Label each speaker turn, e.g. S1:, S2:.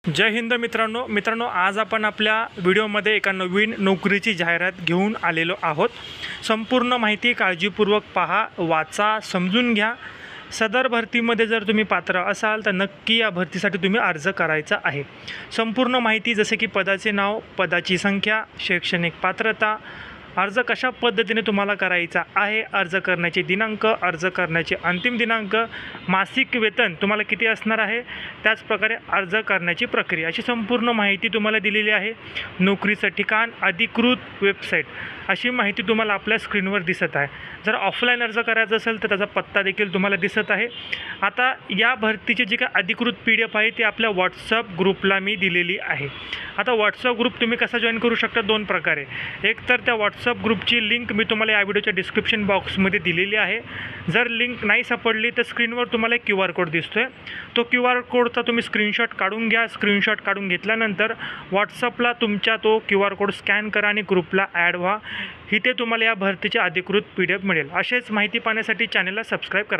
S1: जय हिंद मित्रांनो, आज आपण आपल्या व्हिडिओमध्ये एका नवीन नोकरीची जाहिरात घेऊन आलेलो आहोत। संपूर्ण माहिती काळजीपूर्वक पहा, वाचा, समजून घ्या। सदर भरतीमध्ये जर तुम्ही पात्र असाल तर नक्की या भरतीसाठी तुम्ही अर्ज करायचा आहे। संपूर्ण माहिती जसे की पदाचे नाव, पदाची संख्या, शैक्षणिक पात्रता, अर्ज कशा पद्धतीने तुम्हाला करायचा आहे, अर्ज करण्याचे दिनांक, अर्ज करण्याचे अंतिम दिनांक, मासिक वेतन तुम्हाला किती असणार आहे, त्याच प्रकारे अर्ज करण्याची प्रक्रिया, अशी संपूर्ण माहिती तुम्हाला दिलेली आहे। नोकरीचं ठिकाण, अधिकृत वेबसाईट, अशी माहिती तुम्हाला आपल्या स्क्रीनवर दिसत आहे। जर ऑफलाईन अर्ज करायचा असेल तर त्याचा पत्ता देखील तुम्हाला दिसत आहे। आता या भरतीची जी काही अधिकृत PDF आहे ती आपल्या व्हॉट्सअप ग्रुपला मी दिलेली आहे। आता व्हॉट्सअप ग्रुप तुम्ही कसा जॉईन करू शकता, दोन प्रकारे। एक तर त्या व्हॉट्सअप ग्रुपची लिंक मी तुम्हाला या व्हिडिओच्या डिस्क्रिप्शन बॉक्समध्ये दिलेली आहे। जर लिंक नाही सापडली तर स्क्रीनवर तुम्हाला एक QR कोड दिसतोय, तो QR कोडचा तुम्ही स्क्रीनशॉट काढून घ्या। स्क्रीनशॉट काढून घेतल्यानंतर व्हॉट्सअपला तुमच्या तो QR कोड स्कॅन करा आणि ग्रुपला ॲड व्हा। इथे तुम्हाला या भरतीची अधिकृत PDF मिळेल। असेच माहिती पाहण्यासाठी चॅनलला सबस्क्राईब करा।